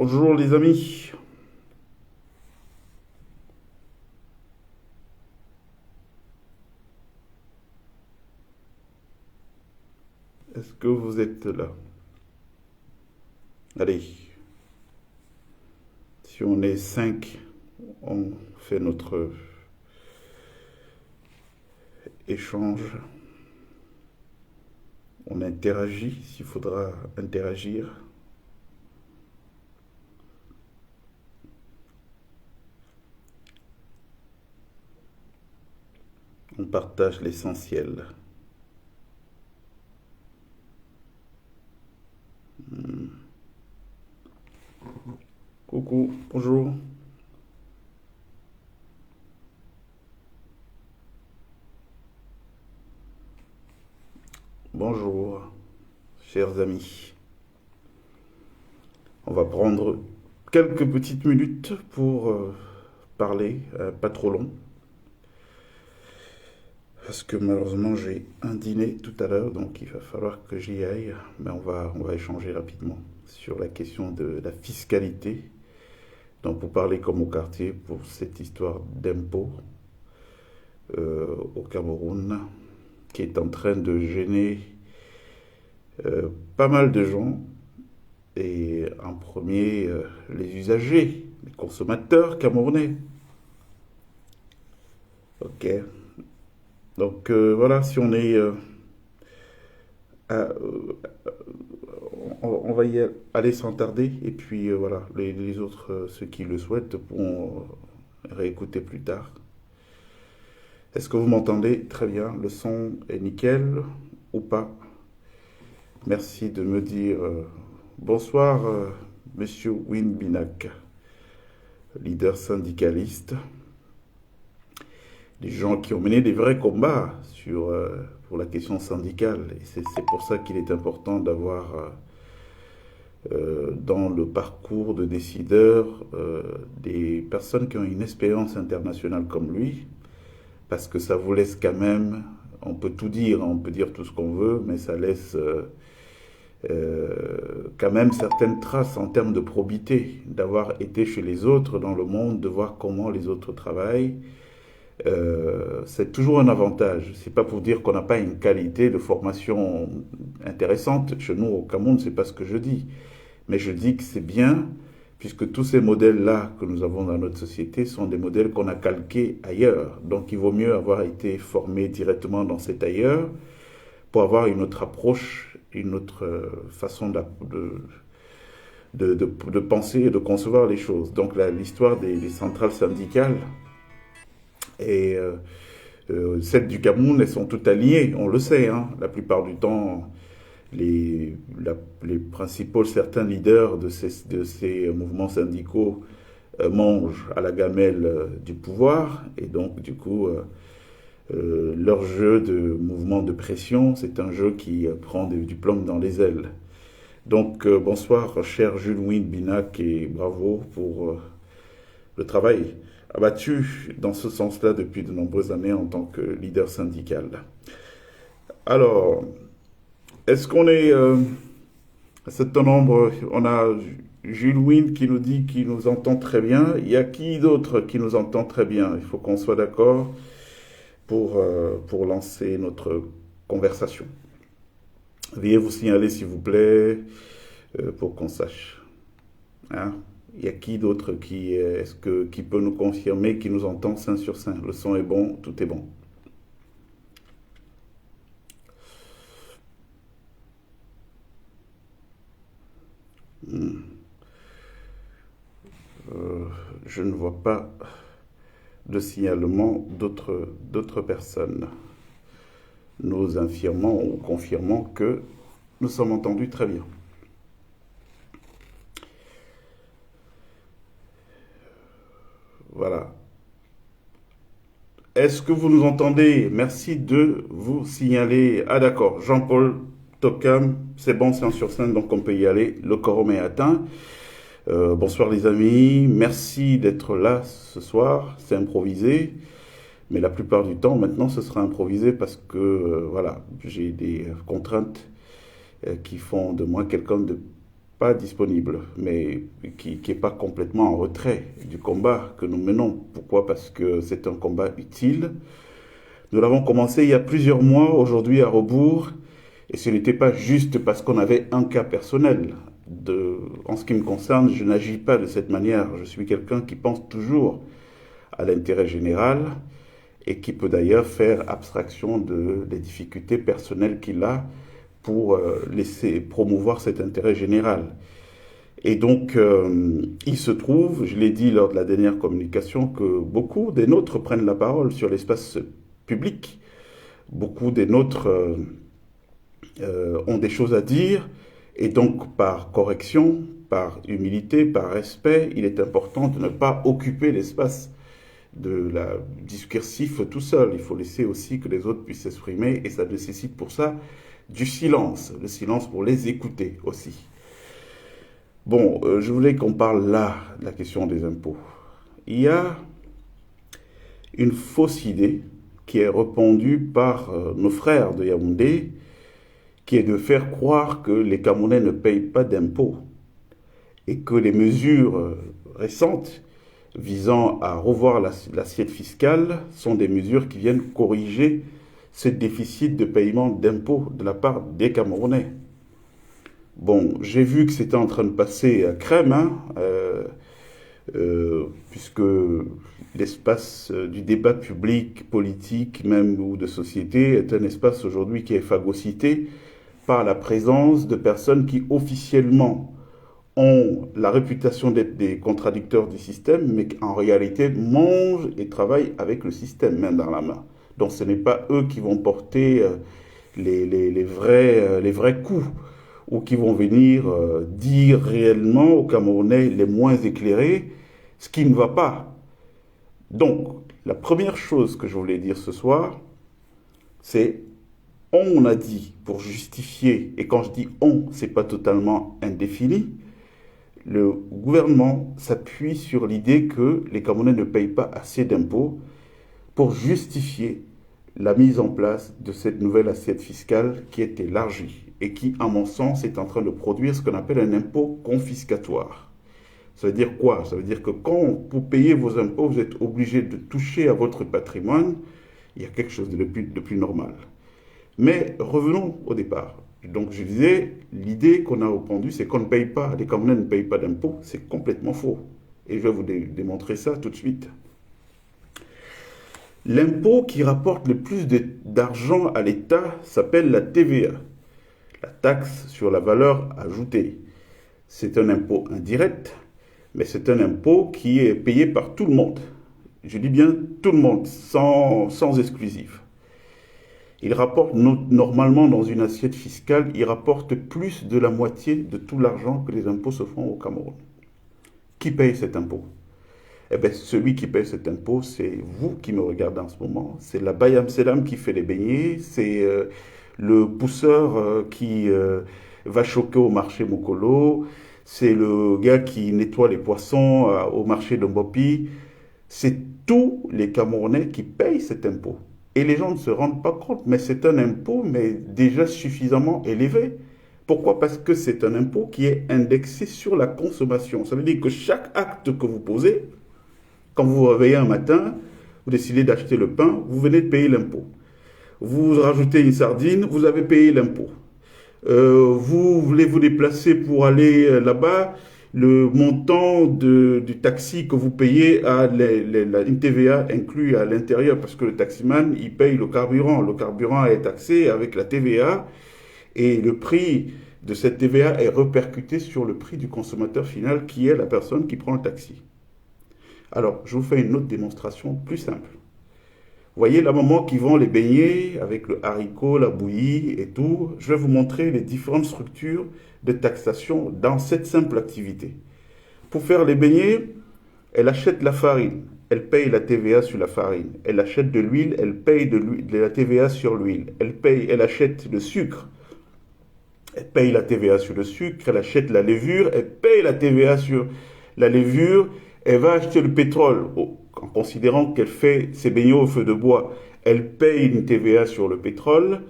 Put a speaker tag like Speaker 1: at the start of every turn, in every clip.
Speaker 1: Bonjour les amis. Est-ce que vous êtes là? Allez, si on est 5, on fait notre échange. On interagit s'il faudra interagir. On partage l'essentiel. Coucou, bonjour. Bonjour, chers amis. On va prendre quelques petites minutes pour parler, pas trop long. Parce que malheureusement j'ai un dîner tout à l'heure, donc il va falloir que j'y aille. Mais on va échanger rapidement sur la question de la fiscalité. Donc pour parler comme au quartier, pour cette histoire d'impôt au Cameroun, qui est en train de gêner pas mal de gens. Et en premier, les usagers, les consommateurs camerounais. Ok. Donc voilà, si on est à, on va y aller sans tarder. Et puis voilà, les autres, ceux qui le souhaitent, pourront réécouter plus tard. Est-ce que vous m'entendez? Très bien. Le son est nickel ou pas? Merci de me dire bonsoir, monsieur Win Binak, leader syndicaliste. Des gens qui ont mené des vrais combats pour la question syndicale. Et c'est pour ça qu'il est important d'avoir dans le parcours de décideurs des personnes qui ont une expérience internationale comme lui, parce que ça vous laisse quand même, on peut tout dire, on peut dire tout ce qu'on veut, mais ça laisse quand même certaines traces en termes de probité, d'avoir été chez les autres dans le monde, de voir comment les autres travaillent. C'est toujours un avantage. C'est pas pour dire qu'on n'a pas une qualité de formation intéressante. Chez nous, au Cameroun, c'est pas ce que je dis. Mais je dis que c'est bien, puisque tous ces modèles-là que nous avons dans notre société sont des modèles qu'on a calqués ailleurs. Donc il vaut mieux avoir été formé directement dans cet ailleurs pour avoir une autre approche, une autre façon de penser et de concevoir les choses. Donc l'histoire des centrales syndicales et celles du Cameroun, elles sont toutes alignées, on le sait. Hein. La plupart du temps, les principaux, certains leaders de ces mouvements syndicaux mangent à la gamelle du pouvoir. Et donc, du coup, leur jeu de mouvement de pression, c'est un jeu qui prend du plomb dans les ailes. Donc, bonsoir, cher Jules Win Binac, et bravo pour le travail abattu dans ce sens-là depuis de nombreuses années en tant que leader syndical. Alors, est-ce qu'on est à certain nombre? On a Jules Win qui nous dit qu'il nous entend très bien. Il y a qui d'autre qui nous entend très bien? Il faut qu'on soit d'accord pour lancer notre conversation. Veuillez vous signaler, s'il vous plaît, pour qu'on sache. Hein? Il y a qui d'autre qui peut nous confirmer, qui nous entend 5 sur 5? Le son est bon, tout est bon. Je ne vois pas de signalement d'autres personnes nous infirmant ou confirmant que nous sommes entendus très bien. Voilà. Est-ce que vous nous entendez? Merci de vous signaler. Ah d'accord, Jean-Paul Tocam, c'est bon, c'est un sur 5, donc on peut y aller. Le quorum est atteint. Bonsoir les amis, merci d'être là ce soir. C'est improvisé, mais la plupart du temps, maintenant, ce sera improvisé parce que, voilà, j'ai des contraintes qui font de moi quelqu'un de pas disponible, mais qui n'est pas complètement en retrait du combat que nous menons. Pourquoi? Parce que c'est un combat utile. Nous l'avons commencé il y a plusieurs mois, aujourd'hui à rebours, et ce n'était pas juste parce qu'on avait un cas personnel. En ce qui me concerne, je n'agis pas de cette manière. Je suis quelqu'un qui pense toujours à l'intérêt général et qui peut d'ailleurs faire abstraction des difficultés personnelles qu'il a pour laisser promouvoir cet intérêt général. Et donc, il se trouve, je l'ai dit lors de la dernière communication, que beaucoup des nôtres prennent la parole sur l'espace public. Beaucoup des nôtres ont des choses à dire, et donc par correction, par humilité, par respect, il est important de ne pas occuper l'espace de la discursif tout seul. Il faut laisser aussi que les autres puissent s'exprimer, et ça nécessite pour ça du silence, le silence pour les écouter aussi. Bon, je voulais qu'on parle là de la question des impôts. Il y a une fausse idée qui est répandue par nos frères de Yaoundé, qui est de faire croire que les Camerounais ne payent pas d'impôts et que les mesures récentes visant à revoir l'assiette fiscale sont des mesures qui viennent corriger ce déficit de paiement d'impôts de la part des Camerounais. Bon, j'ai vu que c'était en train de passer à crème, puisque l'espace du débat public, politique même ou de société est un espace aujourd'hui qui est phagocyté par la présence de personnes qui officiellement ont la réputation d'être des contradicteurs du système, mais qui en réalité mangent et travaillent avec le système main dans la main. Donc ce n'est pas eux qui vont porter les vrais coups, ou qui vont venir dire réellement aux Camerounais les moins éclairés ce qui ne va pas. Donc, la première chose que je voulais dire ce soir, c'est on a dit pour justifier, et quand je dis on, c'est pas totalement indéfini, le gouvernement s'appuie sur l'idée que les Camerounais ne payent pas assez d'impôts pour justifier la mise en place de cette nouvelle assiette fiscale qui est élargie et qui, à mon sens, est en train de produire ce qu'on appelle un impôt confiscatoire. Ça veut dire quoi? Ça veut dire que quand vous payez vos impôts, vous êtes obligé de toucher à votre patrimoine. Il y a quelque chose de plus normal. Mais revenons au départ. Donc je disais, l'idée qu'on a répandue, c'est qu'on ne paye pas, les Camerounais ne payent pas d'impôts. C'est complètement faux. Et je vais vous démontrer ça tout de suite. L'impôt qui rapporte le plus d'argent à l'État s'appelle la TVA, la taxe sur la valeur ajoutée. C'est un impôt indirect, mais c'est un impôt qui est payé par tout le monde. Je dis bien tout le monde, sans exclusif. Il rapporte normalement dans une assiette fiscale, il rapporte plus de la moitié de tout l'argent que les impôts se font au Cameroun. Qui paye cet impôt? Eh bien, celui qui paye cet impôt, c'est vous qui me regardez en ce moment. C'est la Bayam Selam qui fait les beignets. C'est le pousseur qui va choquer au marché Mokolo. C'est le gars qui nettoie les poissons au marché de Mbopi. C'est tous les Camerounais qui payent cet impôt. Et les gens ne se rendent pas compte, mais c'est un impôt, mais déjà suffisamment élevé. Pourquoi? Parce que c'est un impôt qui est indexé sur la consommation. Ça veut dire que chaque acte que vous posez, quand vous vous réveillez un matin, vous décidez d'acheter le pain, vous venez de payer l'impôt. Vous rajoutez une sardine, vous avez payé l'impôt. Vous voulez vous déplacer pour aller là-bas, le montant du taxi que vous payez a une TVA inclue à l'intérieur parce que le taximan, il paye le carburant. Le carburant est taxé avec la TVA et le prix de cette TVA est répercuté sur le prix du consommateur final qui est la personne qui prend le taxi. Alors, je vous fais une autre démonstration plus simple. Vous voyez la maman qui vend les beignets avec le haricot, la bouillie et tout. Je vais vous montrer les différentes structures de taxation dans cette simple activité. Pour faire les beignets, elle achète la farine. Elle paye la TVA sur la farine. Elle achète de l'huile, elle paye de la TVA sur l'huile. Elle achète le sucre. Elle paye la TVA sur le sucre. Elle achète la levure. Elle paye la TVA sur la levure. Elle va acheter le pétrole, en considérant qu'elle fait ses beignets au feu de bois. Elle paye une TVA sur le pétrole.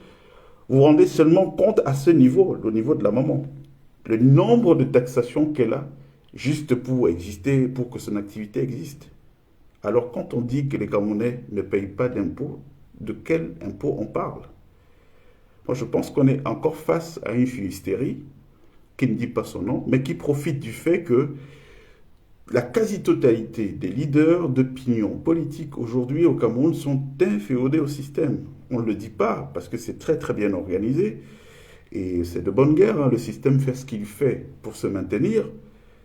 Speaker 1: Vous vous rendez seulement compte à ce niveau, le niveau de la maman. le nombre de taxations qu'elle a, juste pour exister, pour que son activité existe. Alors quand on dit que les Camerounais ne payent pas d'impôts, de quel impôt on parle? Moi je pense qu'on est encore face à une fumisterie qui ne dit pas son nom, mais qui profite du fait que la quasi-totalité des leaders d'opinion politique aujourd'hui au Cameroun sont inféodés au système. On ne le dit pas parce que c'est très très bien organisé et c'est de bonne guerre. Hein. Le système fait ce qu'il fait pour se maintenir.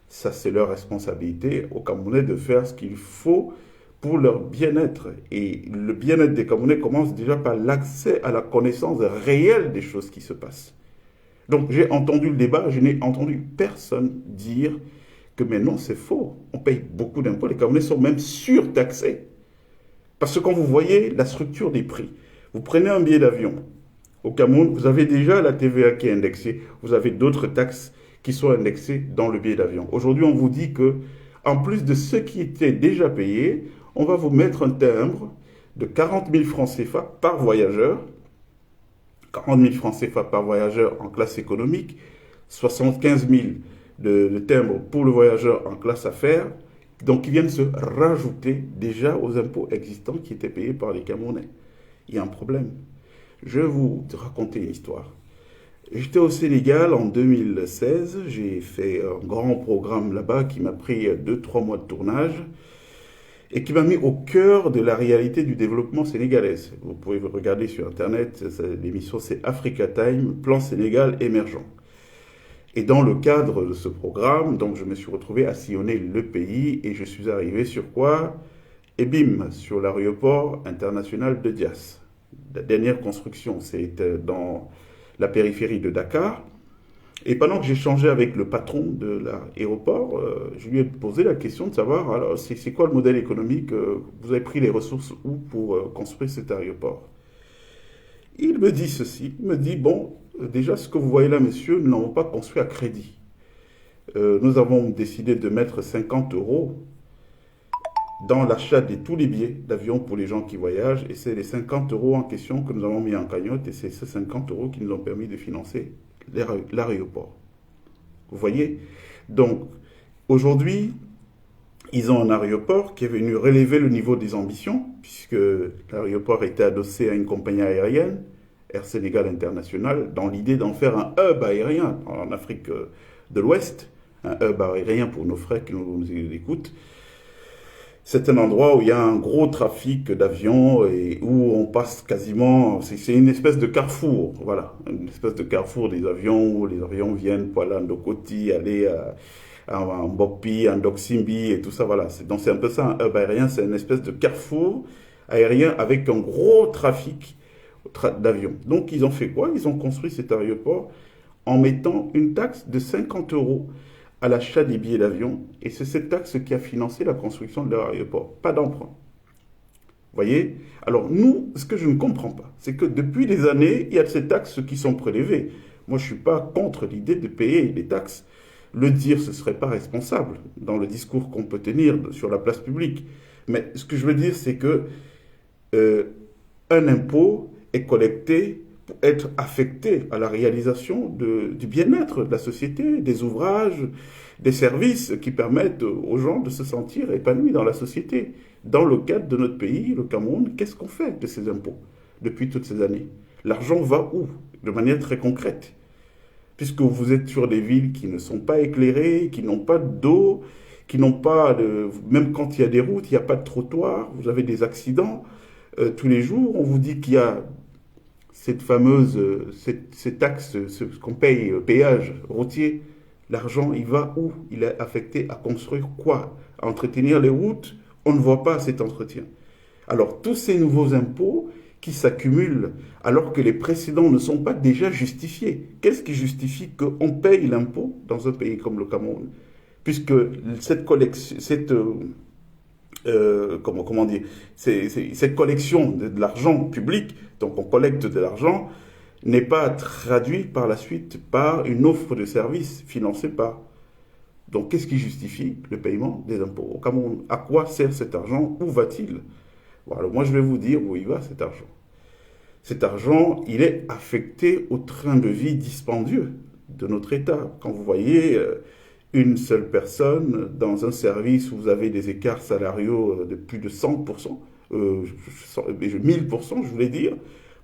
Speaker 1: Ça, c'est leur responsabilité aux Camerounais de faire ce qu'il faut pour leur bien-être. Et le bien-être des Camerounais commence déjà par l'accès à la connaissance réelle des choses qui se passent. Donc j'ai entendu le débat, je n'ai entendu personne dire que mais non, c'est faux. On paye beaucoup d'impôts, les Camerounais sont même surtaxés. Parce que quand vous voyez la structure des prix, vous prenez un billet d'avion. Au Cameroun, vous avez déjà la TVA qui est indexée, vous avez d'autres taxes qui sont indexées dans le billet d'avion. Aujourd'hui, on vous dit que, en plus de ce qui était déjà payé, on va vous mettre un timbre de 40 000 francs CFA par voyageur, 40 000 francs CFA par voyageur en classe économique, 75 000 de timbre pour le voyageur en classe affaires, donc qui viennent se rajouter déjà aux impôts existants qui étaient payés par les Camerounais. Il y a un problème. Je vais vous raconter une histoire. J'étais au Sénégal en 2016, j'ai fait un grand programme là-bas qui m'a pris 2-3 mois de tournage et qui m'a mis au cœur de la réalité du développement sénégalais. Vous pouvez regarder sur Internet, l'émission c'est Africa Time, Plan Sénégal émergent. Et dans le cadre de ce programme, donc je me suis retrouvé à sillonner le pays et je suis arrivé sur quoi? Et bim, sur l'aéroport international de Diass. La dernière construction, c'est dans la périphérie de Dakar. Et pendant que j'échangeais avec le patron de l'aéroport, je lui ai posé la question de savoir, alors, c'est quoi le modèle économique? Vous avez pris les ressources où pour construire cet aéroport? Il me dit ceci, il me dit, bon, déjà ce que vous voyez là, monsieur, nous n'avons pas construit à crédit. Nous avons décidé de mettre 50 euros dans l'achat de tous les billets d'avion pour les gens qui voyagent. Et c'est les 50 euros en question que nous avons mis en cagnotte. Et c'est ces 50 euros qui nous ont permis de financer l'aéroport. Vous voyez? Donc, aujourd'hui, ils ont un aéroport qui est venu relever le niveau des ambitions, puisque l'aéroport était adossé à une compagnie aérienne, Air Sénégal International, dans l'idée d'en faire un hub aérien en Afrique de l'Ouest, un hub aérien pour nos frères qui nous écoutent. C'est un endroit où il y a un gros trafic d'avions et où on passe quasiment, c'est une espèce de carrefour, voilà, une espèce de carrefour des avions où les avions viennent pour aller à Ndokoti, aller à Mbokpi, à Ndoksimbi et tout ça, voilà. Donc c'est un peu ça, un hub aérien, c'est une espèce de carrefour aérien avec un gros trafic d'avions. Donc ils ont fait quoi? Ils ont construit cet aéroport en mettant une taxe de 50 euros à l'achat des billets d'avion, et c'est cette taxe qui a financé la construction de leur aéroport, pas d'emprunt. Vous voyez? Alors nous, ce que je ne comprends pas, c'est que depuis des années, il y a de ces taxes qui sont prélevées. Moi, je ne suis pas contre l'idée de payer les taxes. Le dire, ce ne serait pas responsable dans le discours qu'on peut tenir sur la place publique. Mais ce que je veux dire, c'est que un impôt est collecté pour être affecté à la réalisation du bien-être de la société, des ouvrages, des services qui permettent aux gens de se sentir épanouis dans la société. Dans le cadre de notre pays, le Cameroun, qu'est-ce qu'on fait de ces impôts depuis toutes ces années? L'argent va où? De manière très concrète. Puisque vous êtes sur des villes qui ne sont pas éclairées, qui n'ont pas d'eau, qui n'ont pas de... Même quand il y a des routes, il n'y a pas de trottoir, vous avez des accidents. Tous les jours, on vous dit qu'il y a cette fameuse cette taxe, ce qu'on paye, péage routier. L'argent, il va où? Il est affecté à construire quoi? À entretenir les routes? On ne voit pas cet entretien. Alors, tous ces nouveaux impôts qui s'accumulent alors que les précédents ne sont pas déjà justifiés. Qu'est-ce qui justifie qu'on paye l'impôt dans un pays comme le Cameroun? Puisque cette collection, comment dire, cette collection de l'argent public, donc on collecte de l'argent, n'est pas traduite par la suite par une offre de services financée par. Donc qu'est-ce qui justifie le paiement des impôts au Cameroun? À quoi sert cet argent? Où va-t-il? Voilà, moi je vais vous dire où il va cet argent. Cet argent, il est affecté au train de vie dispendieux de notre État. Quand vous voyez une seule personne dans un service où vous avez des écarts salariaux de plus de 100%, 1000%, je voulais dire,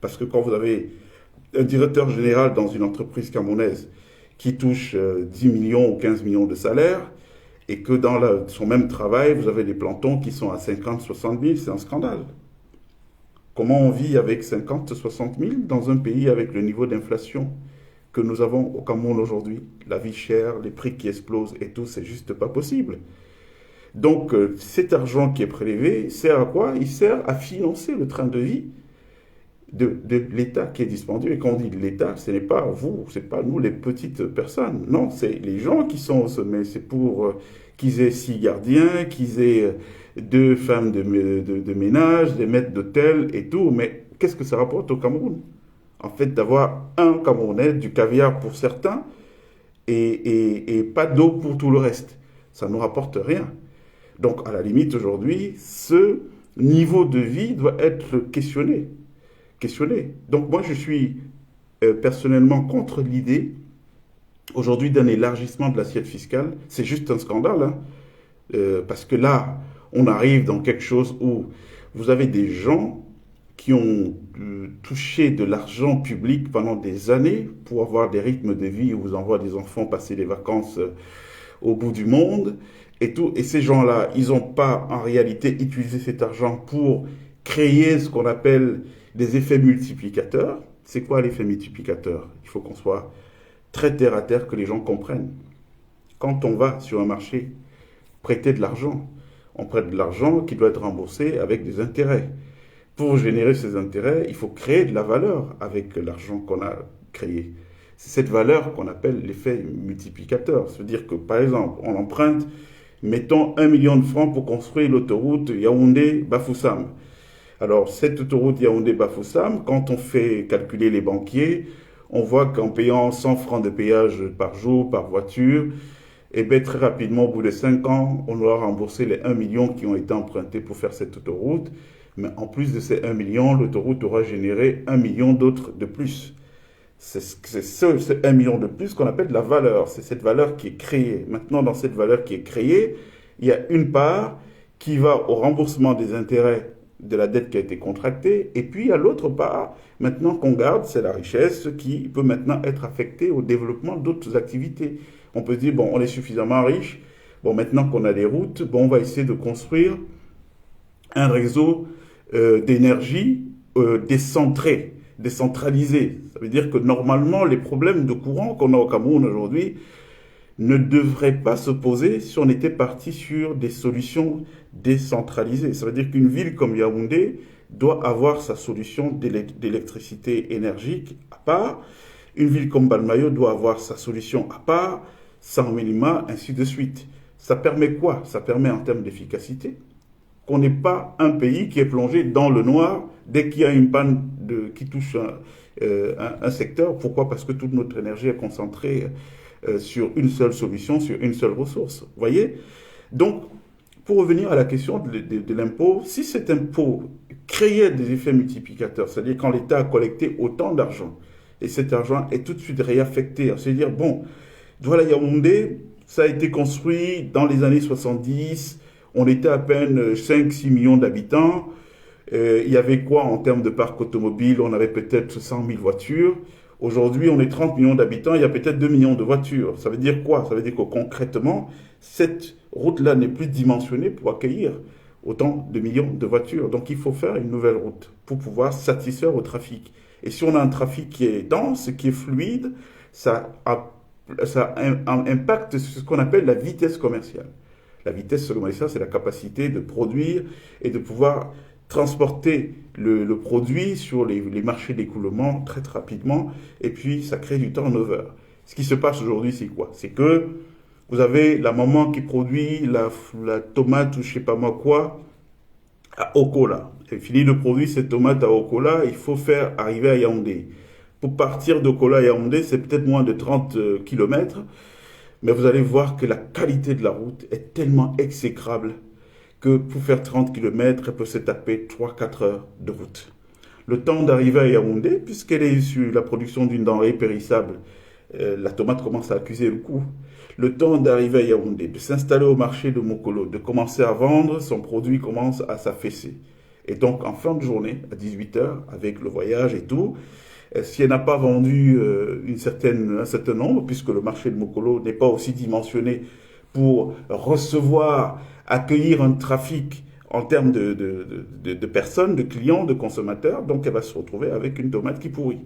Speaker 1: parce que quand vous avez un directeur général dans une entreprise camerounaise qui touche 10 millions ou 15 millions de salaire, et que dans son même travail, vous avez des plantons qui sont à 50, 60 000, c'est un scandale. Comment on vit avec 50, 60 000 dans un pays avec le niveau d'inflation que nous avons au Cameroun aujourd'hui? La vie chère, les prix qui explosent et tout, c'est juste pas possible. Donc cet argent qui est prélevé sert à quoi? Il sert à financer le train de vie de l'État qui est dispendieux. Et quand on dit l'État, ce n'est pas vous, ce n'est pas nous les petites personnes. Non, c'est les gens qui sont au sommet. C'est pour qu'ils aient 6 gardiens, qu'ils aient 2 femmes de ménage, des maîtres d'hôtel et tout. Mais qu'est-ce que ça rapporte au Cameroun? En fait, d'avoir un Camerounais, du caviar pour certains, et pas d'eau pour tout le reste. Ça ne nous rapporte rien. Donc, à la limite, aujourd'hui, ce niveau de vie doit être questionné. Donc moi, je suis personnellement contre l'idée aujourd'hui d'un élargissement de l'assiette fiscale. C'est juste un scandale, hein, parce que là, on arrive dans quelque chose où vous avez des gens qui ont touché de l'argent public pendant des années pour avoir des rythmes de vie où vous envoie des enfants passer des vacances au bout du monde et tout. Et ces gens-là, ils n'ont pas en réalité utilisé cet argent pour créer ce qu'on appelle des effets multiplicateurs. C'est quoi l'effet multiplicateur? Il faut qu'on soit très terre à terre, que les gens comprennent. Quand on va sur un marché prêter de l'argent, on prête de l'argent qui doit être remboursé avec des intérêts. Pour générer ces intérêts, il faut créer de la valeur avec l'argent qu'on a créé. C'est cette valeur qu'on appelle l'effet multiplicateur. C'est-à-dire que, par exemple, on emprunte, mettons 1 million de francs pour construire l'autoroute Yaoundé-Bafoussam. Alors, cette autoroute Yaoundé-Bafoussam, quand on fait calculer les banquiers, on voit qu'en payant 100 francs de péage par jour, par voiture, et bien très rapidement, au bout de 5 ans, on aura remboursé les 1 million qui ont été empruntés pour faire cette autoroute. Mais en plus de ces 1 million, l'autoroute aura généré 1 million d'autres de plus. C'est ce 1 million de plus qu'on appelle la valeur. C'est cette valeur qui est créée. Maintenant, dans cette valeur qui est créée, il y a une part qui va au remboursement des intérêts de la dette qui a été contractée, et puis il y a l'autre part, maintenant qu'on garde, c'est la richesse qui peut maintenant être affectée au développement d'autres activités. On peut se dire, bon, on est suffisamment riche, bon, maintenant qu'on a des routes, bon, on va essayer de construire un réseau d'énergie décentralisé. Ça veut dire que normalement, les problèmes de courant qu'on a au Cameroun aujourd'hui ne devraient pas se poser si on était parti sur des solutions décentralisées. Ça veut dire qu'une ville comme Yaoundé doit avoir sa solution d'électricité énergique à part. Une ville comme Balmayo doit avoir sa solution à part, sans minima, ainsi de suite. Ça permet quoi? Ça permet en termes d'efficacité qu'on n'ait pas un pays qui est plongé dans le noir dès qu'il y a une panne qui touche un secteur. Pourquoi? Parce que toute notre énergie est concentrée sur une seule solution, sur une seule ressource. Vous voyez? Donc, pour revenir à la question de l'impôt, si cet impôt créait des effets multiplicateurs, c'est-à-dire quand l'État a collecté autant d'argent, et cet argent est tout de suite réaffecté, c'est-à-dire, bon, voilà Yaoundé, ça a été construit dans les années 70, on était à peine 5-6 millions d'habitants, il y avait quoi en termes de parc automobile? On avait peut-être 100 000 voitures. Aujourd'hui, on est 30 millions d'habitants, il y a peut-être 2 millions de voitures. Ça veut dire quoi? Ça veut dire que concrètement, cette route-là n'est plus dimensionnée pour accueillir autant de millions de voitures. Donc il faut faire une nouvelle route pour pouvoir satisfaire au trafic. Et si on a un trafic qui est dense, qui est fluide, ça impacte ce qu'on appelle la vitesse commerciale. La vitesse commerciale, c'est la capacité de produire et de pouvoir transporter le produit sur les marchés d'écoulement très rapidement, et puis ça crée du turnover. Ce qui se passe aujourd'hui, c'est quoi? C'est que vous avez la maman qui produit la tomate ou je sais pas moi quoi à Okola. Elle finit de produire cette tomate à Okola, il faut faire arriver à Yaoundé. Pour partir d'Okola à Yaoundé, c'est peut-être moins de 30 km, mais vous allez voir que la qualité de la route est tellement exécrable que pour faire 30 km, elle peut se taper 3-4 heures de route. Le temps d'arriver à Yaoundé, puisqu'elle est sur la production d'une denrée périssable, la tomate commence à accuser le coup. Le temps d'arriver à Yaoundé, de s'installer au marché de Mokolo, de commencer à vendre, son produit commence à s'affaisser. Et donc, en fin de journée, à 18 h, avec le voyage et tout, si elle n'a pas vendu un certain nombre, puisque le marché de Mokolo n'est pas aussi dimensionné pour recevoir, accueillir un trafic en termes de personnes, de clients, de consommateurs, donc elle va se retrouver avec une tomate qui pourrit.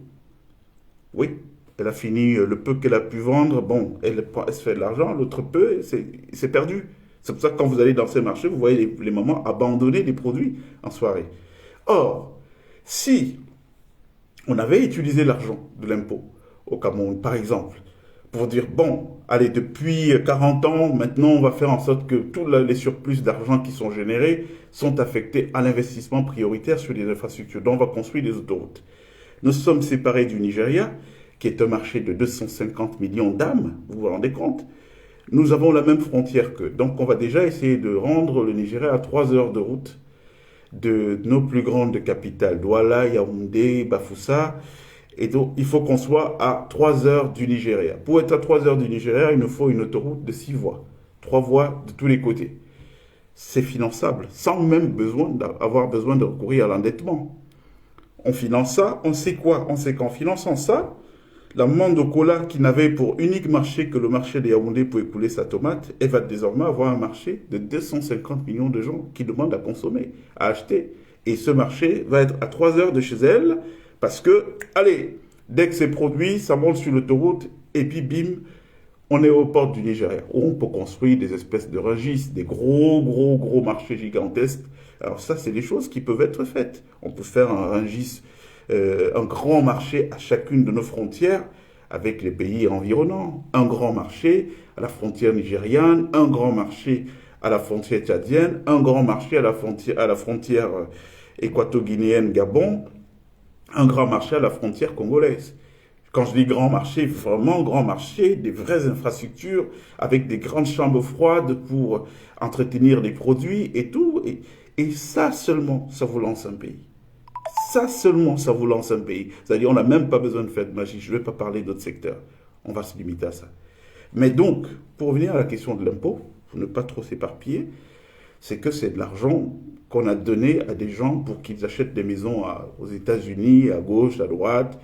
Speaker 1: Oui, elle a fini le peu qu'elle a pu vendre, bon, elle se fait de l'argent, l'autre peu, c'est perdu. C'est pour ça que quand vous allez dans ces marchés, vous voyez les mamans abandonner les produits en soirée. Or, si on avait utilisé l'argent de l'impôt au Cameroun, par exemple, pour dire, bon, allez, depuis 40 ans, maintenant, on va faire en sorte que tous les surplus d'argent qui sont générés sont affectés à l'investissement prioritaire sur les infrastructures. Donc, on va construire des autoroutes. Nous sommes séparés du Nigeria, qui est un marché de 250 millions d'âmes, vous vous rendez compte? Nous avons la même frontière qu'eux. Donc, on va déjà essayer de rendre le Nigeria à 3 heures de route de nos plus grandes capitales, Douala, Yaoundé, Bafoussa. Et donc, il faut qu'on soit à 3 heures du Nigeria. Pour être à 3 heures du Nigeria, il nous faut une autoroute de 6 voies. 3 voies de tous les côtés. C'est finançable, sans même avoir besoin de recourir à l'endettement. On finance ça, on sait quoi? On sait qu'en finançant ça, la Mandokola, qui n'avait pour unique marché que le marché de Yaoundé pour écouler sa tomate, elle va désormais avoir un marché de 250 millions de gens qui demandent à consommer, à acheter. Et ce marché va être à 3 heures de chez elle, parce que, allez, dès que c'est produit, ça monte sur l'autoroute, et puis bim, on est aux portes du Nigeria, où on peut construire des espèces de registres, des gros marchés gigantesques. Alors ça, c'est des choses qui peuvent être faites. On peut faire un registre, un grand marché à chacune de nos frontières avec les pays environnants. Un grand marché à la frontière nigériane, un grand marché à la frontière tchadienne, un grand marché à la frontière équato-guinéenne Gabon, un grand marché à la frontière congolaise. Quand je dis grand marché, vraiment grand marché, des vraies infrastructures avec des grandes chambres froides pour entretenir les produits et tout. Et ça seulement, ça vous lance un pays. Ça seulement, ça vous lance un pays. C'est-à-dire, on n'a même pas besoin de faire de magie. Je ne vais pas parler d'autres secteurs. On va se limiter à ça. Mais donc, pour revenir à la question de l'impôt, pour ne pas trop s'éparpiller, c'est que c'est de l'argent qu'on a donné à des gens pour qu'ils achètent des maisons aux États-Unis, à gauche, à droite,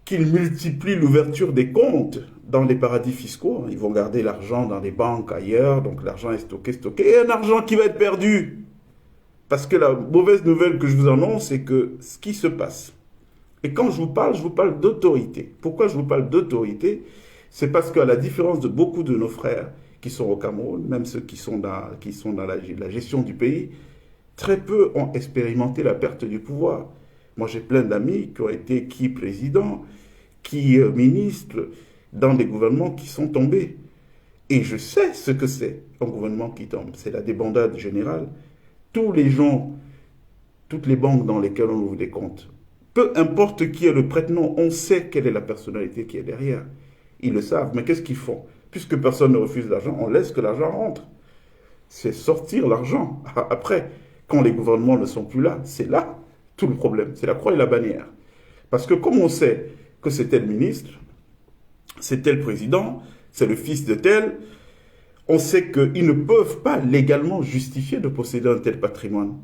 Speaker 1: qu'ils multiplient l'ouverture des comptes dans les paradis fiscaux. Ils vont garder l'argent dans les banques ailleurs, donc l'argent est stocké, et un argent qui va être perdu. Parce que la mauvaise nouvelle que je vous annonce, c'est que ce qui se passe, et quand je vous parle d'autorité. Pourquoi je vous parle d'autorité? C'est parce qu'à la différence de beaucoup de nos frères qui sont au Cameroun, même ceux qui sont dans la gestion du pays, très peu ont expérimenté la perte du pouvoir. Moi, j'ai plein d'amis qui ont été présidents, ministres, dans des gouvernements qui sont tombés. Et je sais ce que c'est un gouvernement qui tombe. C'est la débandade générale. Tous les gens, toutes les banques dans lesquelles on ouvre des comptes, peu importe qui est le prête-nom, on sait quelle est la personnalité qui est derrière. Ils le savent, mais qu'est-ce qu'ils font? Puisque personne ne refuse l'argent, on laisse que l'argent rentre. C'est sortir l'argent. Après, quand les gouvernements ne sont plus là, c'est là tout le problème. C'est la croix et la bannière. Parce que comme on sait que c'est tel ministre, c'est tel président, c'est le fils de tel, on sait qu'ils ne peuvent pas légalement justifier de posséder un tel patrimoine.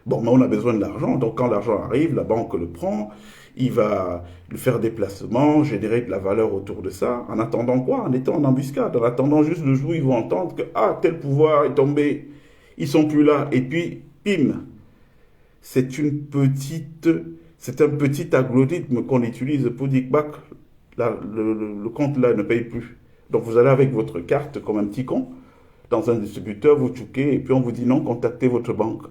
Speaker 1: Bon, mais on a besoin de l'argent, donc quand l'argent arrive, la banque le prend, il va lui faire des placements, générer de la valeur autour de ça, en attendant quoi? En étant en embuscade, en attendant juste le jour où ils vont entendre que, ah, tel pouvoir est tombé, ils sont plus là, et puis, pim, c'est un petit algorithme qu'on utilise pour dire, bah, le compte là ne paye plus. Donc vous allez avec votre carte comme un petit con, dans un distributeur, vous choquez, et puis on vous dit non, contactez votre banque.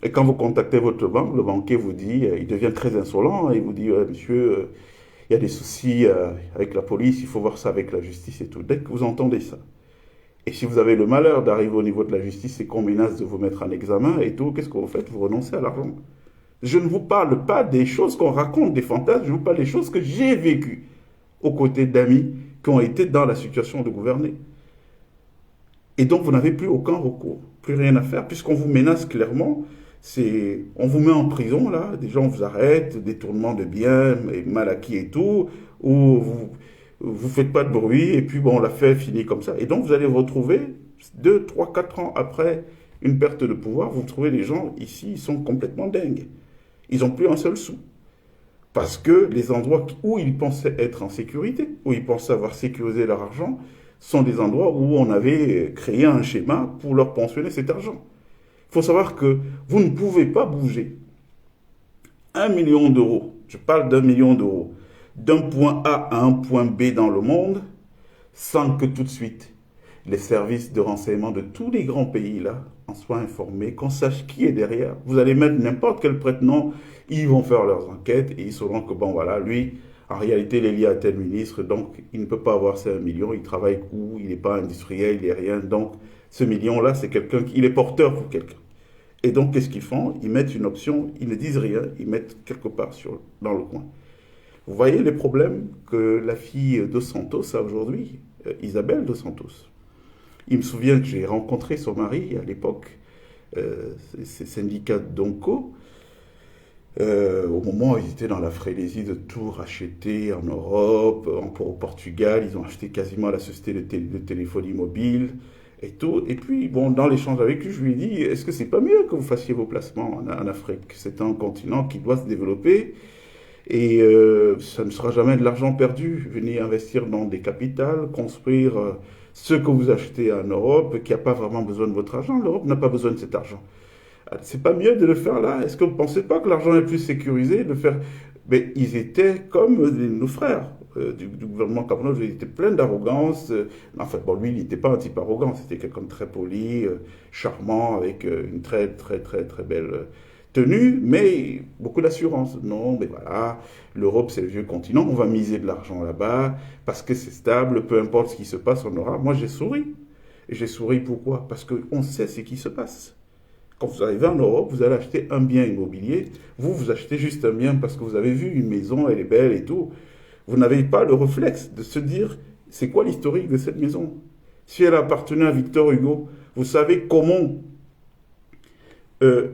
Speaker 1: Et quand vous contactez votre banque, le banquier vous dit, il devient très insolent, il vous dit, monsieur, il y a des soucis avec la police, il faut voir ça avec la justice et tout. Dès que vous entendez ça, et si vous avez le malheur d'arriver au niveau de la justice et qu'on menace de vous mettre en examen et tout, qu'est-ce que vous faites? Vous renoncez à l'argent. Je ne vous parle pas des choses qu'on raconte, des fantasmes, je vous parle des choses que j'ai vécues aux côtés d'amis qui ont été dans la situation de gouverner. Et donc vous n'avez plus aucun recours, plus rien à faire, puisqu'on vous menace clairement On vous met en prison, là, des gens vous arrêtent, détournement de biens, mal acquis et tout, ou vous faites pas de bruit, et puis bon, l'affaire finit comme ça. Et donc, vous allez vous retrouver, 2, 3, 4 ans après une perte de pouvoir, vous trouvez les gens ici, ils sont complètement dingues. Ils n'ont plus un seul sou. Parce que les endroits où ils pensaient être en sécurité, où ils pensaient avoir sécurisé leur argent, sont des endroits où on avait créé un schéma pour leur pensionner cet argent. Il faut savoir que vous ne pouvez pas bouger 1 million d'euros, je parle d'1 million d'euros, d'un point A à un point B dans le monde, sans que tout de suite les services de renseignement de tous les grands pays là en soient informés, qu'on sache qui est derrière. Vous allez mettre n'importe quel prête-nom, ils vont faire leurs enquêtes et ils sauront que bon voilà, lui, en réalité, il est lié à tel ministre, donc il ne peut pas avoir ces 1 million, il travaille où, il n'est pas industriel, il n'est rien, donc ce million-là, c'est quelqu'un qui il est porteur pour quelqu'un. Et donc, qu'est-ce qu'ils font? Ils mettent une option, ils ne disent rien, ils mettent quelque part dans le coin. Vous voyez les problèmes que la fille de Santos a aujourd'hui, Isabelle de Santos. Il me souvient que j'ai rencontré son mari à l'époque, ces syndicats d'Onco, au moment où ils étaient dans la frénésie de tout racheter en Europe, au Portugal, ils ont acheté quasiment la société de téléphonie mobile et tout. Et puis, bon, dans l'échange avec lui, je lui ai dit, est-ce que c'est pas mieux que vous fassiez vos placements en Afrique? C'est un continent qui doit se développer et ça ne sera jamais de l'argent perdu. Venez investir dans des capitales, construire ce que vous achetez en Europe, qui n'a pas vraiment besoin de votre argent. L'Europe n'a pas besoin de cet argent. C'est pas mieux de le faire là? Est-ce que vous ne pensez pas que l'argent est plus sécurisé de le faire? Mais ils étaient comme nos frères du gouvernement camerounais, ils étaient pleins d'arrogance. Enfin, bon, lui, il n'était pas un type arrogant, c'était quelqu'un de très poli, charmant, avec une très, très, très, très belle tenue, mais beaucoup d'assurance. Non, mais voilà, l'Europe, c'est le vieux continent, on va miser de l'argent là-bas, parce que c'est stable, peu importe ce qui se passe, on aura. Moi, j'ai souri. Et j'ai souri pourquoi? Parce qu'on sait ce qui se passe. Quand vous arrivez en Europe, vous allez acheter un bien immobilier. Vous achetez juste un bien parce que vous avez vu une maison, elle est belle et tout. Vous n'avez pas le réflexe de se dire, c'est quoi l'historique de cette maison? Si elle appartenait à Victor Hugo, vous savez comment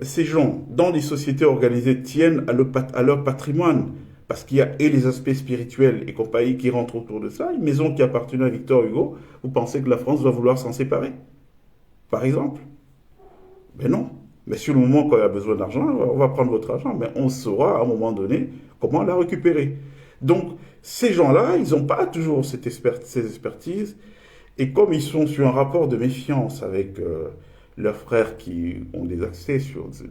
Speaker 1: ces gens, dans les sociétés organisées, tiennent à leur patrimoine. Parce qu'il y a et les aspects spirituels et compagnie qui rentrent autour de ça. Une maison qui appartenait à Victor Hugo, vous pensez que la France va vouloir s'en séparer? Par exemple? Ben non. Mais sur le moment quand il y a besoin d'argent, on va prendre votre argent. Mais on saura à un moment donné comment la récupérer. Donc, ces gens-là, ils n'ont pas toujours ces expertises. Et comme ils sont sur un rapport de méfiance avec leurs frères qui ont des accès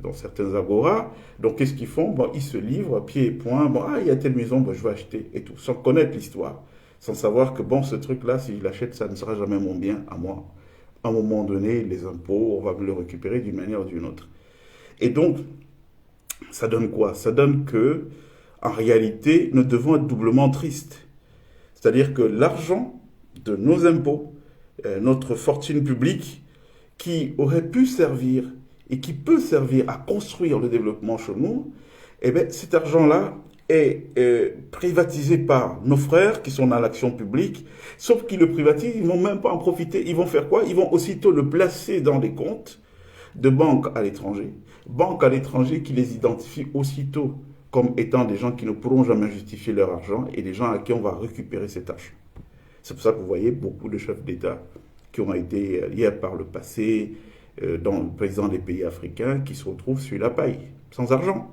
Speaker 1: dans certains agoras, donc qu'est-ce qu'ils font? Bon, ils se livrent à pied et poing. Bon, il y a telle maison, bon, je vais acheter et tout. Sans connaître l'histoire. Sans savoir que, bon, ce truc-là, si je l'achète, ça ne sera jamais mon bien à moi. À un moment donné, les impôts, on va le récupérer d'une manière ou d'une autre. Et donc, ça donne quoi? Ça donne que, en réalité, nous devons être doublement tristes. C'est-à-dire que l'argent de nos impôts, notre fortune publique, qui aurait pu servir et qui peut servir à construire le développement chez nous, eh bien, cet argent-là est privatisé par nos frères qui sont dans l'action publique, sauf qu'ils le privatisent, ils ne vont même pas en profiter. Ils vont faire quoi? Ils vont aussitôt le placer dans des comptes de banques à l'étranger qui les identifient aussitôt comme étant des gens qui ne pourront jamais justifier leur argent et des gens à qui on va récupérer cet argent. C'est pour ça que vous voyez beaucoup de chefs d'État qui ont été liés par le passé dans le président des pays africains qui se retrouvent sur la paille, sans argent.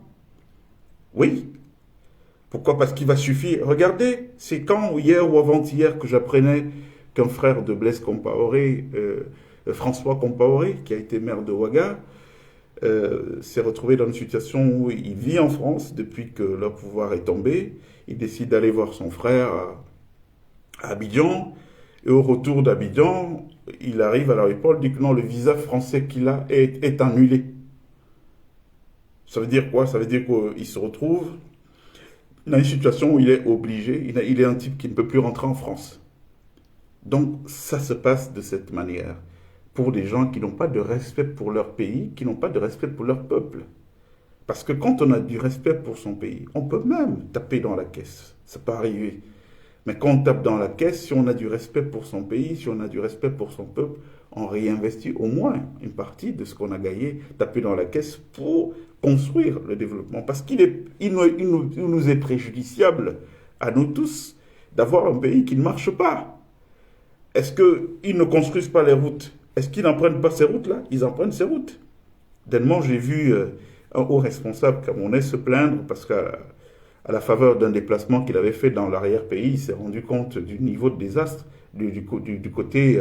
Speaker 1: Oui. Pourquoi? Parce qu'il va suffire. Regardez, c'est quand, hier ou avant-hier, que j'apprenais qu'un frère de Blaise Compaoré, François Compaoré, qui a été maire de Ouaga, s'est retrouvé dans une situation où il vit en France depuis que leur pouvoir est tombé. Il décide d'aller voir son frère à Abidjan. Et au retour d'Abidjan, il arrive à l'aéroport, il dit que non, le visa français qu'il a est annulé. Ça veut dire quoi? Ça veut dire qu'il se retrouve dans une situation où il est obligé, il est un type qui ne peut plus rentrer en France. Donc ça se passe de cette manière pour des gens qui n'ont pas de respect pour leur pays, qui n'ont pas de respect pour leur peuple. Parce que quand on a du respect pour son pays, on peut même taper dans la caisse. Ça peut arriver. Mais quand on tape dans la caisse, si on a du respect pour son pays, si on a du respect pour son peuple, on réinvestit au moins une partie de ce qu'on a gagné, taper dans la caisse pour construire le développement. Parce il nous est préjudiciable à nous tous d'avoir un pays qui ne marche pas. Est-ce qu'ils ne construisent pas les routes? Est-ce qu'ils n'empruntent pas ces routes-là? Ils empruntent ces routes. Dernièrement, j'ai vu un haut responsable camerounais se plaindre parce qu'à la faveur d'un déplacement qu'il avait fait dans l'arrière-pays, il s'est rendu compte du niveau de désastre, du côté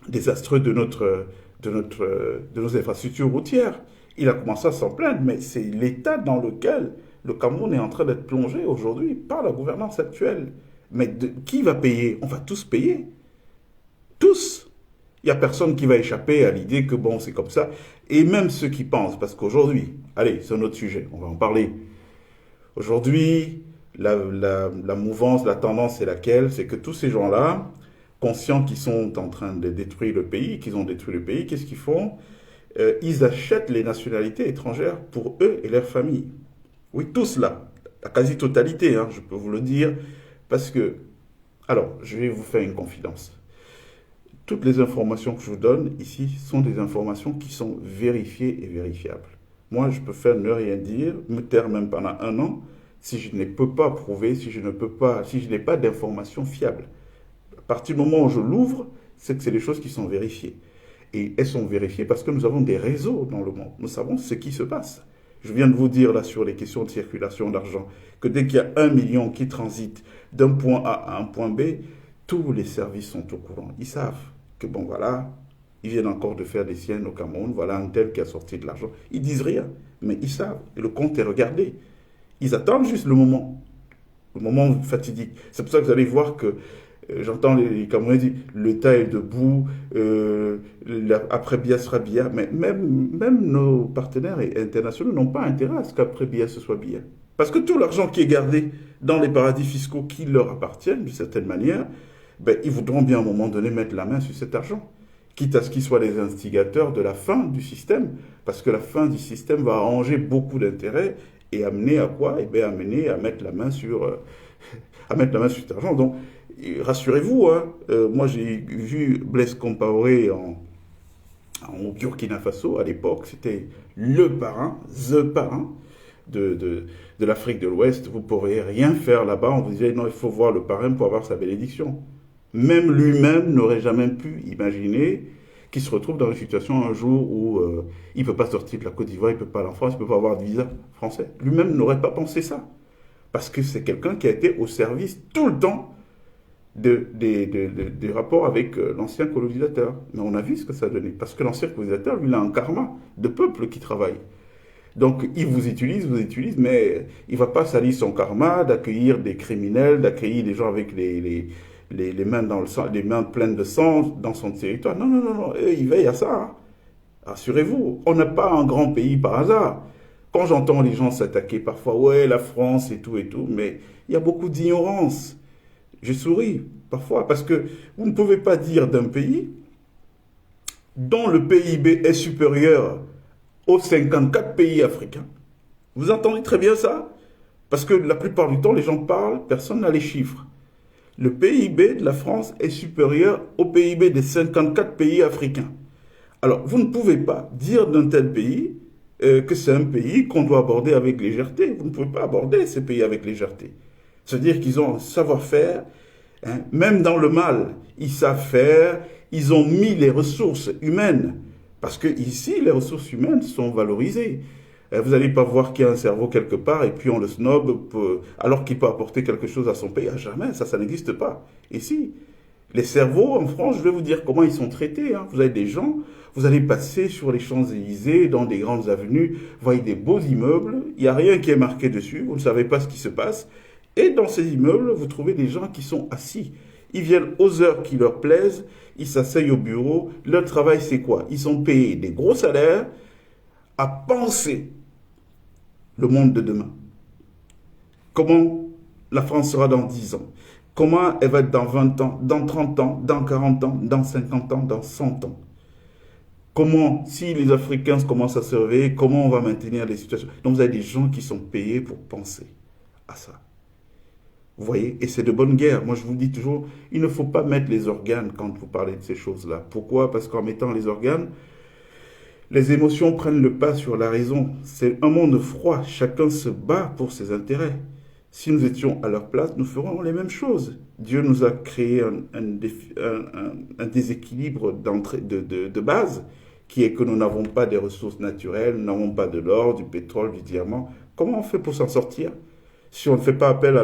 Speaker 1: désastreux de nos infrastructures routières. Il a commencé à s'en plaindre, mais c'est l'état dans lequel le Cameroun est en train d'être plongé aujourd'hui par la gouvernance actuelle. Mais qui va payer? On va tous payer. Tous. Il n'y a personne qui va échapper à l'idée que bon, c'est comme ça. Et même ceux qui pensent, parce qu'aujourd'hui, allez, c'est un autre sujet, on va en parler. Aujourd'hui, la mouvance, la tendance, c'est laquelle? C'est que tous ces gens-là, conscients qu'ils sont en train de détruire le pays, qu'ils ont détruit le pays, qu'est-ce qu'ils font? Ils achètent les nationalités étrangères pour eux et leurs familles. Oui, tous là, la quasi-totalité, hein, je peux vous le dire, parce que, alors, je vais vous faire une confidence. Toutes les informations que je vous donne ici sont des informations qui sont vérifiées et vérifiables. Moi, je peux faire ne rien dire, me taire même pendant 1 an, si je ne peux pas prouver, si je n'ai pas d'informations fiables. À partir du moment où je l'ouvre, c'est que c'est des choses qui sont vérifiées. Et elles sont vérifiées parce que nous avons des réseaux dans le monde. Nous savons ce qui se passe. Je viens de vous dire là sur les questions de circulation d'argent que dès qu'il y a 1 million qui transite d'un point A à un point B, tous les services sont au courant. Ils savent que bon voilà, ils viennent encore de faire des siennes au Cameroun, voilà un tel qui a sorti de l'argent. Ils disent rien, mais ils savent. Et le compte est regardé. Ils attendent juste le moment fatidique. C'est pour ça que vous allez voir que j'entends les Camerounais dire l'État est debout, après Biya sera Biya. Mais même nos partenaires internationaux n'ont pas intérêt à ce qu'après Biya ce soit Biya. Parce que tout l'argent qui est gardé dans les paradis fiscaux qui leur appartiennent, d'une certaine manière, ben, ils voudront bien à un moment donné mettre la main sur cet argent. Quitte à ce qu'ils soient les instigateurs de la fin du système. Parce que la fin du système va arranger beaucoup d'intérêts et amener à quoi? Eh bien, amener à mettre la main sur cet argent. Donc, rassurez-vous, hein, moi j'ai vu Blaise Compaoré en Burkina Faso à l'époque, c'était the parrain de l'Afrique de l'Ouest. Vous ne pourriez rien faire là-bas. On vous disait non, il faut voir le parrain pour avoir sa bénédiction. Même lui-même n'aurait jamais pu imaginer qu'il se retrouve dans une situation un jour où il ne peut pas sortir de la Côte d'Ivoire, il ne peut pas aller en France, il ne peut pas avoir de visa français. Lui-même n'aurait pas pensé ça. Parce que c'est quelqu'un qui a été au service tout le temps des rapports avec l'ancien colonisateur. Mais on a vu ce que ça a donné. Parce que l'ancien colonisateur, lui, il a un karma de peuple qui travaille. Donc, il vous utilise, mais il ne va pas salir son karma d'accueillir des criminels, d'accueillir des gens avec les mains dans le sang, les mains pleines de sang dans son territoire. Non, non, non, non. Il veille à ça. Hein. Rassurez-vous, on n'a pas un grand pays par hasard. Quand j'entends les gens s'attaquer parfois, ouais, la France et tout, mais il y a beaucoup d'ignorance. Je souris parfois parce que vous ne pouvez pas dire d'un pays dont le PIB est supérieur aux 54 pays africains. Vous entendez très bien ça? Parce que la plupart du temps, les gens parlent, personne n'a les chiffres. Le PIB de la France est supérieur au PIB des 54 pays africains. Alors, vous ne pouvez pas dire d'un tel pays que c'est un pays qu'on doit aborder avec légèreté. Vous ne pouvez pas aborder ces pays avec légèreté. C'est-à-dire qu'ils ont un savoir-faire, hein, même dans le mal, ils savent faire, ils ont mis les ressources humaines. Parce que ici, les ressources humaines sont valorisées. Vous n'allez pas voir qu'il y a un cerveau quelque part et puis on le snob alors qu'il peut apporter quelque chose à son pays. Ah, jamais, ça n'existe pas. Ici, les cerveaux en France, je vais vous dire comment ils sont traités. Hein. Vous avez des gens, vous allez passer sur les Champs-Élysées, dans des grandes avenues, vous voyez des beaux immeubles, il n'y a rien qui est marqué dessus, vous ne savez pas ce qui se passe. Et dans ces immeubles, vous trouvez des gens qui sont assis. Ils viennent aux heures qui leur plaisent, ils s'asseyent au bureau. Leur travail, c'est quoi? Ils sont payés des gros salaires à penser le monde de demain. Comment la France sera dans 10 ans? Comment elle va être dans 20 ans, dans 30 ans, dans 40 ans, dans 50 ans, dans 100 ans? Comment, si les Africains commencent à se réveiller, comment on va maintenir les situations? Donc vous avez des gens qui sont payés pour penser à ça. Vous voyez, et c'est de bonne guerre. Moi, je vous dis toujours, il ne faut pas mettre les organes quand vous parlez de ces choses-là. Pourquoi? Parce qu'en mettant les organes, les émotions prennent le pas sur la raison. C'est un monde froid. Chacun se bat pour ses intérêts. Si nous étions à leur place, nous ferions les mêmes choses. Dieu nous a créé un déséquilibre de base, qui est que nous n'avons pas des ressources naturelles, nous n'avons pas de l'or, du pétrole, du diamant. Comment on fait pour s'en sortir si on ne fait pas appel à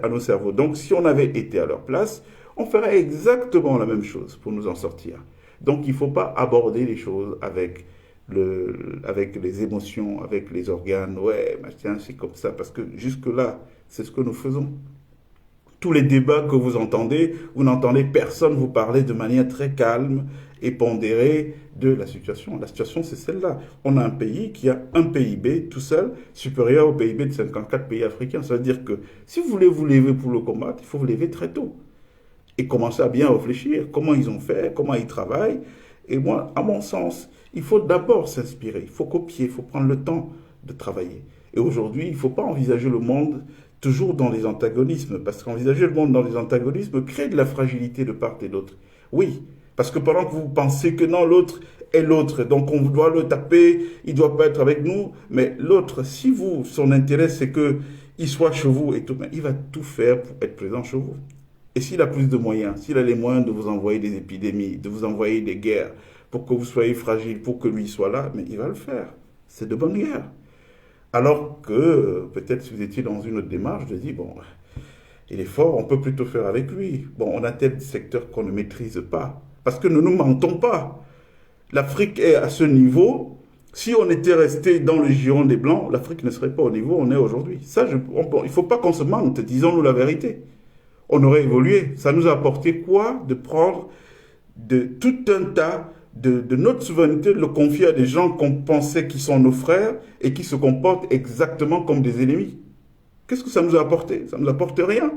Speaker 1: nos cerveaux? Donc, si on avait été à leur place, on ferait exactement la même chose pour nous en sortir. Donc, il ne faut pas aborder les choses avec les émotions, avec les organes. Ouais, machin, c'est comme ça. Parce que jusque-là, c'est ce que nous faisons. Tous les débats que vous n'entendez personne vous parler de manière très calme et pondérée de la situation. La situation, c'est celle-là. On a un pays qui a un PIB tout seul supérieur au PIB de 54 pays africains. Ça veut dire que si vous voulez vous lever pour le combattre, il faut vous lever très tôt. Et commencer à bien réfléchir. Comment ils ont fait, comment ils travaillent. Et moi, à mon sens, il faut d'abord s'inspirer. Il faut copier, il faut prendre le temps de travailler. Et aujourd'hui, il ne faut pas envisager le monde toujours dans les antagonismes, parce qu'envisager le monde dans les antagonismes crée de la fragilité de part et d'autre. Oui, parce que pendant que vous pensez que non, l'autre est l'autre, donc on doit le taper, il ne doit pas être avec nous, mais l'autre, si vous, son intérêt c'est qu'il soit chez vous et tout, il va tout faire pour être présent chez vous. Et s'il a plus de moyens, s'il a les moyens de vous envoyer des épidémies, de vous envoyer des guerres, pour que vous soyez fragile, pour que lui soit là, mais il va le faire. C'est de bonne guerre. Alors que peut-être si vous étiez dans une autre démarche, de dire, bon, il est fort, on peut plutôt faire avec lui. Bon, on a tel secteur qu'on ne maîtrise pas. Parce que ne nous mentons pas. L'Afrique est à ce niveau. Si on était resté dans le giron des Blancs, l'Afrique ne serait pas au niveau où on est aujourd'hui. Ça, il ne faut pas qu'on se mente, disons-nous la vérité. On aurait évolué. Ça nous a apporté quoi? De prendre de tout un tas de notre souveraineté, de le confier à des gens qu'on pensait qui sont nos frères et qui se comportent exactement comme des ennemis. Qu'est-ce que ça nous a apporté? Ça ne nous apporte rien.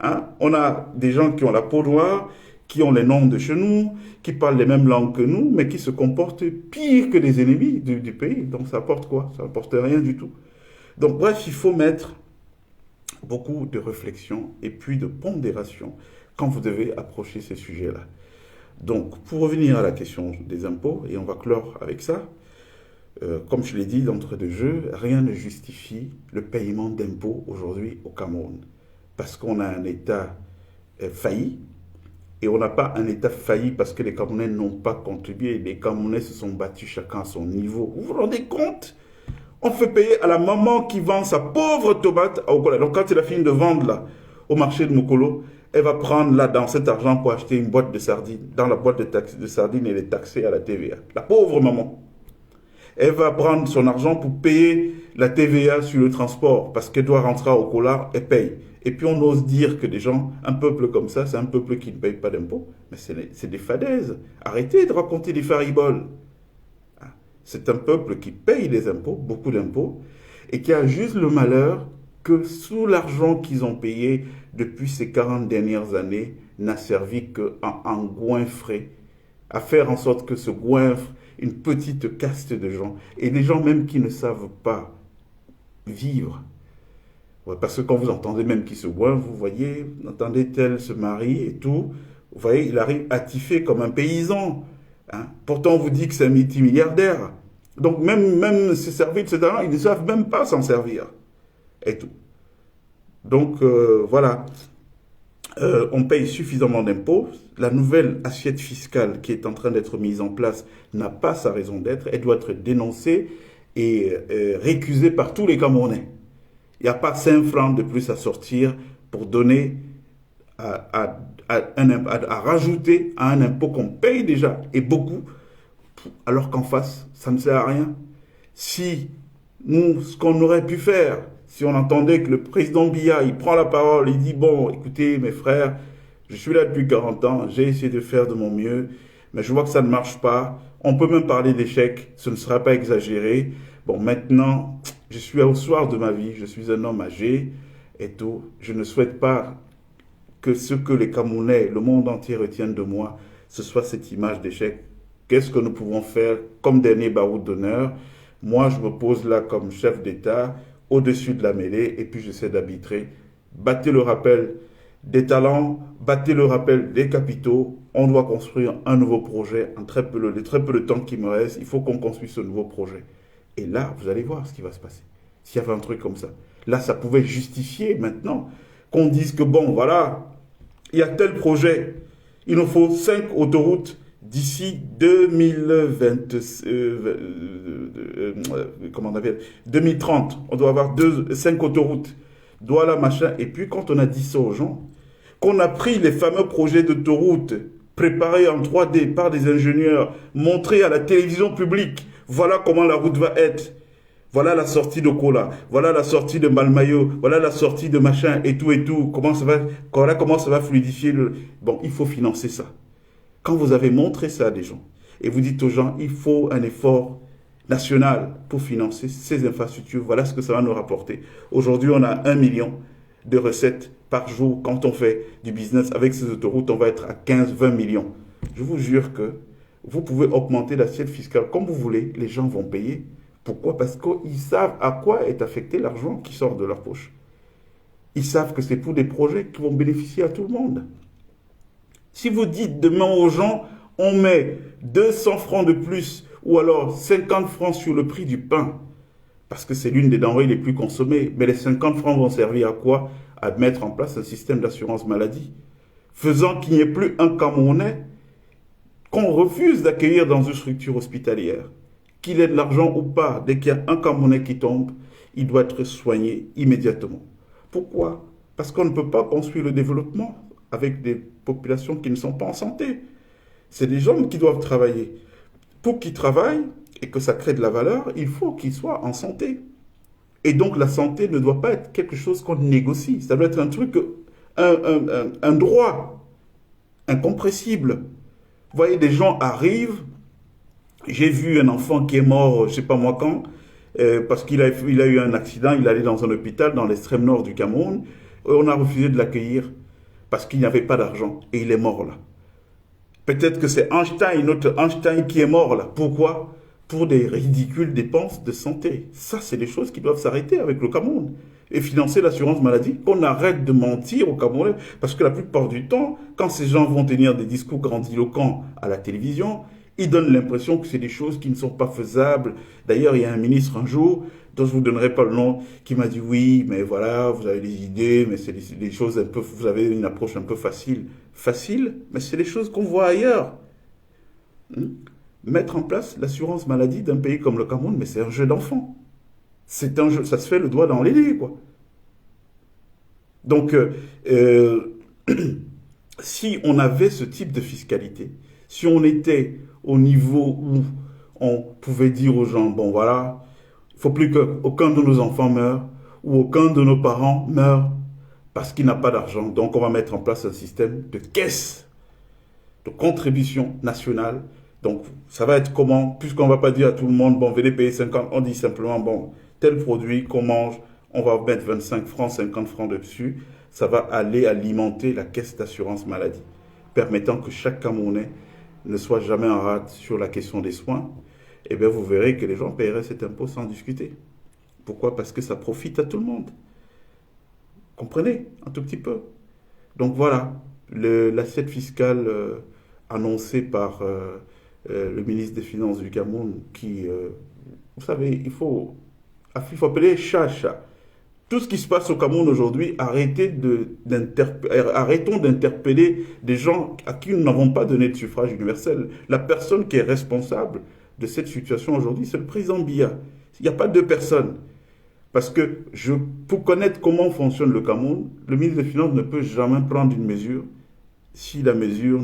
Speaker 1: Hein? On a des gens qui ont la peau noire, qui ont les noms de chez nous, qui parlent les mêmes langues que nous, mais qui se comportent pire que les ennemis du pays. Donc ça apporte quoi? Ça n'apporte rien du tout. Donc bref, il faut mettre beaucoup de réflexion et puis de pondération quand vous devez approcher ces sujets-là. Donc, pour revenir à la question des impôts, et on va clore avec ça, comme je l'ai dit d'entrée de jeu, rien ne justifie le paiement d'impôts aujourd'hui au Cameroun. Parce qu'on a un État failli, et on n'a pas un État failli parce que les Camerounais n'ont pas contribué. Les Camerounais se sont battus chacun à son niveau. Vous vous rendez compte? On fait payer à la maman qui vend sa pauvre tomate au Mokolo. Donc, quand elle a fini de vendre là, au marché de Mokolo, elle va prendre là dans cet argent pour acheter une boîte de sardines. Dans la boîte de sardines, elle est taxée à la TVA. La pauvre maman. Elle va prendre son argent pour payer la TVA sur le transport parce qu'elle doit rentrer au Kolar et paye. Et puis on ose dire que des gens, un peuple comme ça, c'est un peuple qui ne paye pas d'impôts. Mais c'est des fadaises. Arrêtez de raconter des fariboles. C'est un peuple qui paye des impôts, beaucoup d'impôts, et qui a juste le malheur que sous l'argent qu'ils ont payé depuis ces 40 dernières années, n'a servi qu'à goinfrer, à faire en sorte que se goinfre une petite caste de gens, et des gens même qui ne savent pas vivre. Ouais, parce que quand vous entendez même qui se goinfre, vous voyez, vous entendez tel se marie et tout, vous voyez, il arrive attifé comme un paysan. Hein? Pourtant, on vous dit que c'est un multimilliardaire. Donc, même se servir de cet argent, ils ne savent même pas s'en servir. Et tout. Donc, voilà. On paye suffisamment d'impôts. La nouvelle assiette fiscale qui est en train d'être mise en place n'a pas sa raison d'être. Elle doit être dénoncée et récusée par tous les Camerounais. Il n'y a pas 5 francs de plus à sortir pour donner à rajouter à un impôt qu'on paye déjà, et beaucoup, alors qu'en face, ça ne sert à rien. Si nous, ce qu'on aurait pu faire, si on entendait que le président Biya, il prend la parole, il dit, bon, écoutez, mes frères, je suis là depuis 40 ans, j'ai essayé de faire de mon mieux, mais je vois que ça ne marche pas. On peut même parler d'échec, ce ne sera pas exagéré. Bon, maintenant, je suis au soir de ma vie, je suis un homme âgé et tout. Je ne souhaite pas que ce que les Camerounais, le monde entier retiennent de moi, ce soit cette image d'échec. Qu'est-ce que nous pouvons faire comme dernier baroud d'honneur? Moi, je me pose là comme chef d'État, au-dessus de la mêlée, et puis j'essaie d'arbitrer battez le rappel des talents, battez le rappel des capitaux. On doit construire un nouveau projet en très peu de temps qui me reste. Il faut qu'on construise ce nouveau projet. Et là, vous allez voir ce qui va se passer. S'il y avait un truc comme ça. Là, ça pouvait justifier maintenant qu'on dise que bon, voilà, il y a tel projet. Il nous faut 5 autoroutes d'ici 2030. On doit avoir 5 autoroutes. Voilà, machin. Et puis, quand on a dit ça aux gens, qu'on a pris les fameux projets d'autoroute préparés en 3D par des ingénieurs, montrés à la télévision publique, voilà comment la route va être. Voilà la sortie de Kola, voilà la sortie de Malmayo, voilà la sortie de machin et tout, voilà comment ça va fluidifier le... Bon, il faut financer ça. Quand vous avez montré ça à des gens, et vous dites aux gens, il faut un effort national pour financer ces infrastructures, voilà ce que ça va nous rapporter. Aujourd'hui, on a 1 million de recettes par jour. Quand on fait du business avec ces autoroutes, on va être à 15-20 millions. Je vous jure que vous pouvez augmenter l'assiette fiscale comme vous voulez, les gens vont payer. Pourquoi? Parce qu'ils savent à quoi est affecté l'argent qui sort de leur poche. Ils savent que c'est pour des projets qui vont bénéficier à tout le monde. Si vous dites demain aux gens, on met 200 francs de plus ou alors 50 francs sur le prix du pain, parce que c'est l'une des denrées les plus consommées, mais les 50 francs vont servir à quoi? À mettre en place un système d'assurance maladie, faisant qu'il n'y ait plus un Camerounais qu'on refuse d'accueillir dans une structure hospitalière. Qu'il ait de l'argent ou pas, dès qu'il y a un Camerounais qui tombe, il doit être soigné immédiatement. Pourquoi? Parce qu'on ne peut pas construire le développement avec des populations qui ne sont pas en santé. C'est des gens qui doivent travailler. Pour qu'ils travaillent et que ça crée de la valeur, il faut qu'ils soient en santé. Et donc la santé ne doit pas être quelque chose qu'on négocie. Ça doit être un truc, un droit incompressible. Vous voyez, des gens arrivent. J'ai vu un enfant qui est mort, je ne sais pas moi quand, parce qu'il a eu un accident, il allait dans un hôpital dans l'extrême nord du Cameroun. On a refusé de l'accueillir parce qu'il n'y avait pas d'argent et il est mort là. Peut-être que c'est Einstein, notre Einstein qui est mort là. Pourquoi? Pour des ridicules dépenses de santé. Ça, c'est des choses qui doivent s'arrêter avec le Cameroun. Et financer l'assurance maladie, qu'on arrête de mentir aux Camerounais. Parce que la plupart du temps, quand ces gens vont tenir des discours grandiloquents à la télévision, ils donnent l'impression que c'est des choses qui ne sont pas faisables. D'ailleurs, il y a un ministre un jour, dont je ne vous donnerai pas le nom, qui m'a dit oui, mais voilà, vous avez des idées, mais c'est des choses un peu, vous avez une approche un peu facile. Facile, mais c'est des choses qu'on voit ailleurs. Mettre en place l'assurance maladie d'un pays comme le Cameroun, mais c'est un jeu d'enfant. C'est un jeu, ça se fait le doigt dans les lits, quoi. Donc, si on avait ce type de fiscalité, si on était au niveau où on pouvait dire aux gens, bon voilà, il ne faut plus qu'aucun de nos enfants meure ou aucun de nos parents meure parce qu'il n'a pas d'argent. Donc on va mettre en place un système de caisse, de contribution nationale. Donc ça va être comment? Puisqu'on ne va pas dire à tout le monde, bon venez payer 50, on dit simplement, bon tel produit qu'on mange, on va mettre 25 francs, 50 francs dessus. Ça va aller alimenter la caisse d'assurance maladie, permettant que chaque Camerounais ne soit jamais en rate sur la question des soins. Eh bien, vous verrez que les gens paieraient cet impôt sans discuter. Pourquoi? Parce que ça profite à tout le monde. Comprenez? Un tout petit peu. Donc voilà, l'assiette fiscale annoncée par le ministre des Finances du Cameroun, qui, vous savez, il faut appeler chat chat. Tout ce qui se passe au Cameroun aujourd'hui, arrêtons d'interpeller des gens à qui nous n'avons pas donné de suffrage universel. La personne qui est responsable de cette situation aujourd'hui, c'est le président Biya. Il n'y a pas deux personnes. Parce que pour connaître comment fonctionne le Cameroun, le ministre des Finances ne peut jamais prendre une mesure si la mesure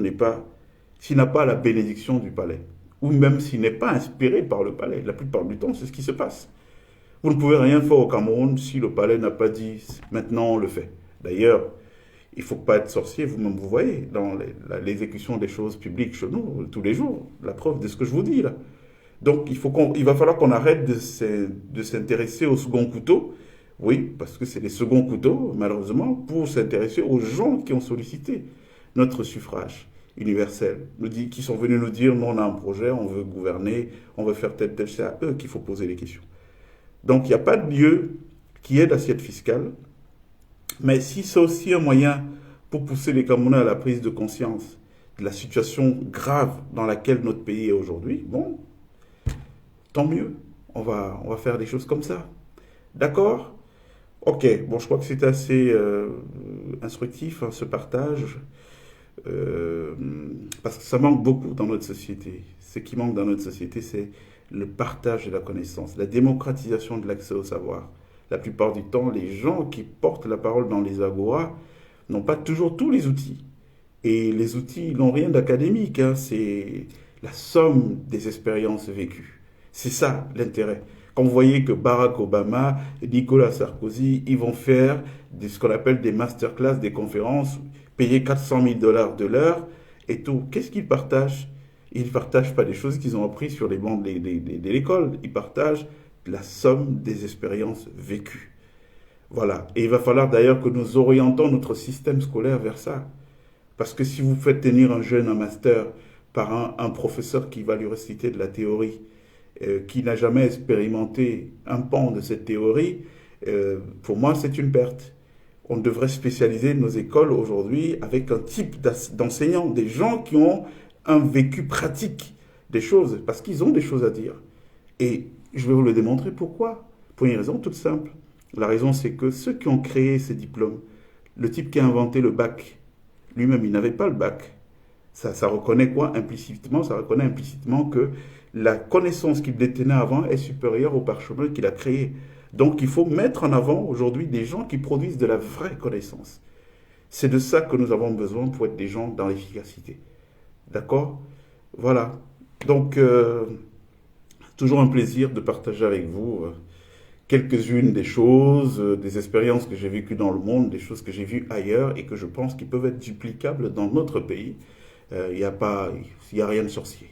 Speaker 1: s'il n'a pas la bénédiction du palais. Ou même s'il n'est pas inspiré par le palais. La plupart du temps, c'est ce qui se passe. Vous ne pouvez rien faire au Cameroun si le palais n'a pas dit « maintenant on le fait ». D'ailleurs, il ne faut pas être sorcier, vous-même vous voyez, dans l'exécution des choses publiques chez nous, tous les jours, la preuve de ce que je vous dis là. Donc il va falloir qu'on arrête de s'intéresser au second couteau, oui, parce que c'est les seconds couteaux, malheureusement, pour s'intéresser aux gens qui ont sollicité notre suffrage universel, qui sont venus nous dire « non, on a un projet, on veut gouverner, on veut faire tel, c'est à eux qu'il faut poser les questions ». Donc, il n'y a pas de lieu qui ait d'assiette fiscale Mais si c'est aussi un moyen pour pousser les Camerounais à la prise de conscience de la situation grave dans laquelle notre pays est aujourd'hui, bon, tant mieux. On va faire des choses comme ça. D'accord? Ok, bon, je crois que c'est assez instructif, hein, ce partage, euh, parce que ça manque beaucoup dans notre société. Ce qui manque dans notre société, c'est le partage de la connaissance, la démocratisation de l'accès au savoir. La plupart du temps, les gens qui portent la parole dans les agoras n'ont pas toujours tous les outils. Et les outils n'ont rien d'académique, hein, c'est la somme des expériences vécues. C'est ça l'intérêt. Quand vous voyez que Barack Obama, Nicolas Sarkozy, ils vont faire ce qu'on appelle des masterclass, des conférences, payer 400 000 $ de l'heure et tout, qu'est-ce qu'ils partagent? Ils ne partagent pas des choses qu'ils ont apprises sur les bancs de l'école. Ils partagent la somme des expériences vécues. Voilà. Et il va falloir d'ailleurs que nous orientons notre système scolaire vers ça. Parce que si vous faites tenir un jeune en master par un professeur qui va lui réciter de la théorie, qui n'a jamais expérimenté un pan de cette théorie, pour moi c'est une perte. On devrait spécialiser nos écoles aujourd'hui avec un type d'enseignants, des gens qui ont un vécu pratique des choses, parce qu'ils ont des choses à dire. Et je vais vous le démontrer pourquoi. Pour une raison toute simple. La raison, c'est que ceux qui ont créé ces diplômes, le type qui a inventé le bac, lui-même, il n'avait pas le bac. Ça reconnaît quoi implicitement? Ça reconnaît implicitement que la connaissance qu'il détenait avant est supérieure au parchemin qu'il a créé. Donc il faut mettre en avant aujourd'hui des gens qui produisent de la vraie connaissance. C'est de ça que nous avons besoin pour être des gens dans l'efficacité. D'accord? Voilà. Donc, toujours un plaisir de partager avec vous quelques-unes des choses, des expériences que j'ai vécues dans le monde, des choses que j'ai vues ailleurs et que je pense qu'ils peuvent être duplicables dans notre pays. Il n'y a pas, il y a rien de sorcier.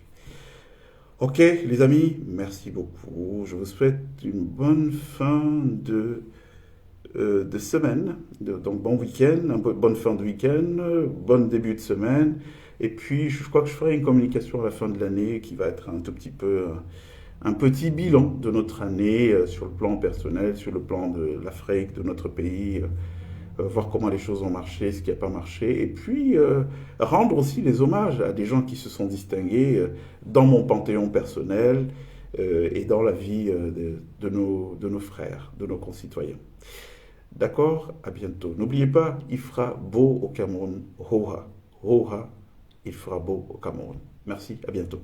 Speaker 1: Ok, les amis, merci beaucoup. Je vous souhaite une bonne fin de semaine. Donc, bon week-end, bonne fin de week-end, bon début de semaine. Et puis, je crois que je ferai une communication à la fin de l'année qui va être un tout petit peu un petit bilan de notre année sur le plan personnel, sur le plan de l'Afrique, de notre pays, voir comment les choses ont marché, ce qui n'a pas marché, et puis rendre aussi les hommages à des gens qui se sont distingués dans mon panthéon personnel et dans la vie de nos frères, de nos concitoyens. D'accord? À bientôt. N'oubliez pas, il fera beau au Cameroun. Roha, Roha, il fera beau au Cameroun. Merci, à bientôt.